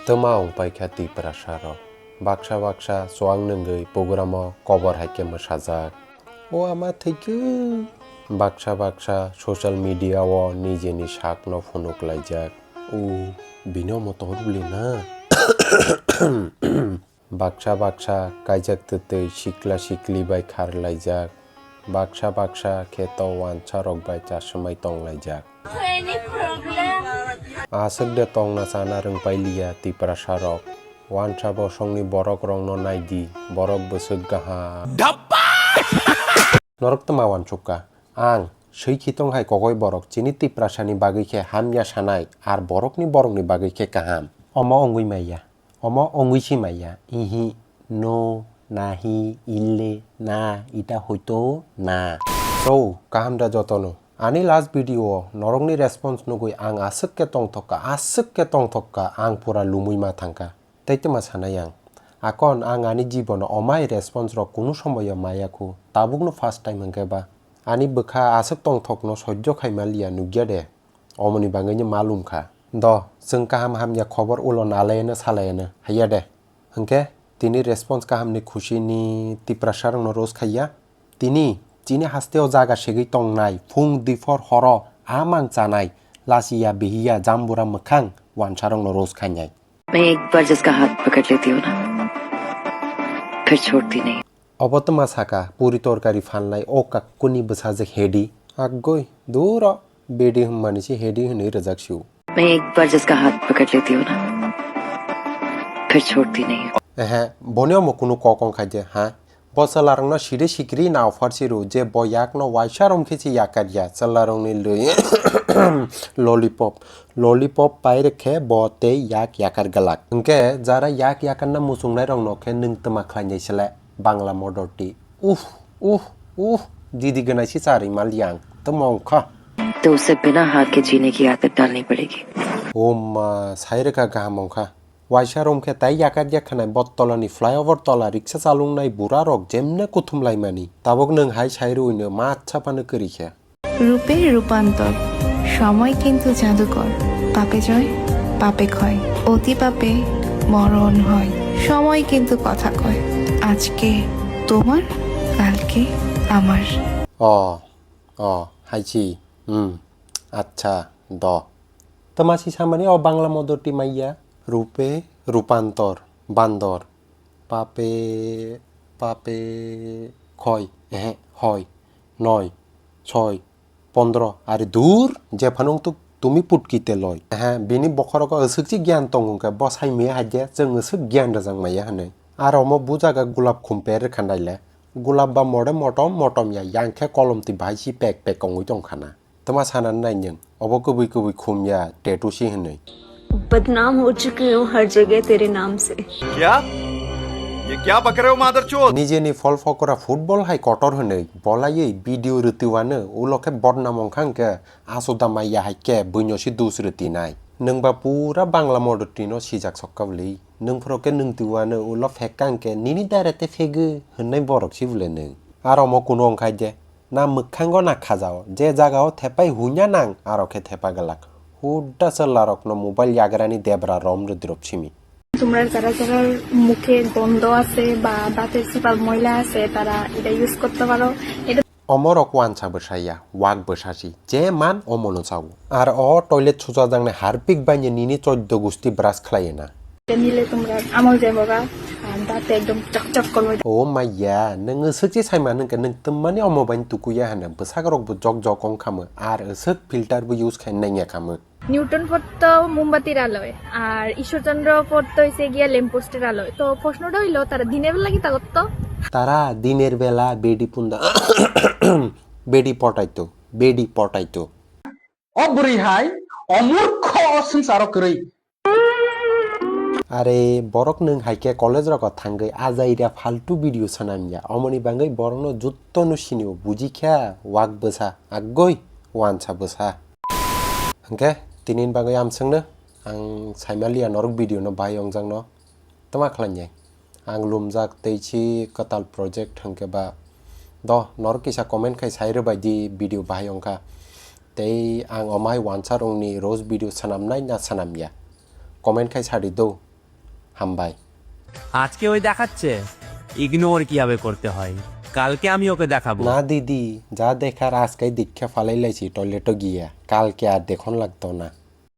Temaung paikha Tiprasa rok baksa soang nenggai programo cover haike mosajak o ama thaiku baksa social media o nijeni sakno phunuklaijak o bino motoruli na baksa kaijak tei sikla sikli bai kharlaijak baksa kheto wancha rok bai chasmai tonglaijak asuk de tongna sana rungpai liya Tiprasa rok wancha bo songni borok rongno naidi borok busuk gaha norok tama wanchuka ang seikitong hai kokoi borok chini Tiprasani bagui khe hamya sanai ar borokni bagui khe kaham omo ongui maya omo ongui simaya ihi no nahi ille na ita hoito na so kaham da jotono ani last video norokni response nugui ang asuk ke tongthokka ang pura lumui ma thangka teitema sanayang akon ang ani jibono omai response rok kunu somoyo mayaku tabukno first time hangkeba ani bukha asuk tongthokno sojjo khaima liya nugya de omoni bangainya malum kha do जों kaham hamya khobor ulo nalayena salayena haya de hangke tini response kahamni khushini Tiprasa rokno roast khaya tini chini hasteo jaga segui tongnai phung difor horo amang chanai lasiya behiya jambura mokhang wancha rokno roast khainai मैं एक बार जिसका हाथ पकड़ लेती हूँ ना फिर छोड़ती नहीं अबतमा साका पूरी तरकारी फानलाई ओ काकुनी बसाजे हेडी आगोय दूर बेडी हममानिसि हेडी हनै रजाक्सिउ मैं एक बार जिसका हाथ पकड़ लेती हूँ ना फिर छोड़ती नहीं एहे बनियो मकुनु kokong खाजे हा बसलारंगनो सिरे सिक्रि नाव फारसिरु जे बयाकनो वाइसारम खेसि याकारिया चलारंगनि लुय लॉलीपॉप पाइरेखे बते याक याकार गलाक अंके जारा याक याकारना मुसुंगनाय रंगनो खे नोंतमा खायनायसले बांग्ला मदरटी उफ दीदी गनायसि चारि मालियां तमंखा तो उसे बिना हाथ के जीने की आदत डालनी पड़ेगी ओमा साइरेका गाहामंखा वाइसारम खे ताइ याकार याखानाय बत्तलानि फ्लाईओवर तला रिक्सा चालुंनाय बुरा रक जेमने कुथुमलायमानि ताबक नों हाय साइरुइनो मा आच्छापानो करिखे রূপে রূপান্তর সময় কিন্তু জাদুকর পাপে জয় পাপে ক্ষয় অতি পাপে মরণ হয় সময় কিন্তু কথা কয় আজকে তোমার কালকে আমার হাইছি আচ্ছা দ তমাসি সামানি ও বাংলা মদরটি মাইয়া রূপে রূপান্তর বান্দর পাপে ক্ষয় হয় 9 6 15 आरो दूर जे फानुं तुमी पुटकिते लय बिनि बखरक असुकसि ज्ञान तंगुंका बसाय मे हाजे जों असुक ज्ञान रजां माया हनै आरो म बुजागा गुलाब खुम्पेर खान्दाइले गुलाब बा मटम या यांखे कलमति भाइसि पेक अंगै दंखाना तमा सानान नायनों अब कबै खुमया टेटुसि हनै बदनाम हो चुकी हूँ हर जगह तेरे नाम से क्या ये क्या बक रहे हो मादरचोद निजेनि फल फकरा फुटबल हाय कटर हनै बलायै भिडिअ रुतिवानो उलखे बदनाम अंखांके आसोदा माइया हायके बैनोसि दुस रुतिनाय नोंबा पूरा बांग्ला मदरटिनो सिजाक सक्काबलै नोंफोरके नोंतिवानो उल फेकांके निनि दारेते फेगो होननाय बरकसि बुले नों आरो म कुनो अंखाय दे ना मोखांगो ना खाजाव जे जागाव थेपाय हुnya नां आरोखे थेपा गलाक हुड्डा सल्लारकनो मोबाइल यागरानि देबरा रम रुद्रपसिमी তোমরা যারা মুখে গন্ধ আছে বা দাঁতের চিপা ময়লা আছে তারা এটা ইউজ করতে পারো এটা অমরক ওয়ানছা বসাইয়া ওয়াক বসাসি যে মান অমনো চাও আর টয়লেট ছুচা জাংনে হারপিক বাইনে নিনি 14 গুষ্টি ব্রাশ খাইয়ে না নিলে তোমরা আমল যাবগা দাঁতে একদম চকচক করবে ও মাইয়া নोङो सोकसि सायमा नोंके नों तमानि अमबाइन तुकुया हने बसागरकबो जग खामो আর सोक फिल्टारबो इउज खायनाय खामो নিউটন পড়তো মোমবাতির আলোয় আর ঈশ্বরচন্দ্র পড়তো হইছে গিয়া ল্যাম্পপোস্টের আলোয় তো প্রশ্নটা হইলো তারা দিনের বেলা কি তা করতো তারা দিনের বেলা বেডি পটাইতো অবরিহাই অমূর্খ অসংসারকरै আরে বরক নों हायके कलेज रक थांगै आजाइरा फालतु भिडिअ सनामिया अमनि बांगै बरनो जुत्तनु सिनिउ बुजिख्या वाक बसा आगै वानसा बसा हंके तिनिन बांगै आमसंनो आं साइमालिया नरक भिडिअ न बाय अंजांनो तमा खालामनाय आं लुमजाक तैछि कताल प्रोजेक्ट हंके बा द नरक किसा कमेन्ट खाय साइरो बायदि भिडिअ बाय अंका तै आं अमाय वानसा रंनि रोज भिडिअ सनामनाय ना सनामिया कमेन्ट खाय सारि दौ হাম্বাই। আজকে ওই দেখাচ্ছে, ইগনোর কিভাবে করতে হয় কালকে আমি ওকে দেখাবো। না দিদি, যা দেখার আজকেই দীক্ষা ফালাই লাইছি টয়লেটে গিয়া, কালকে আর দেখুন লাগতো না।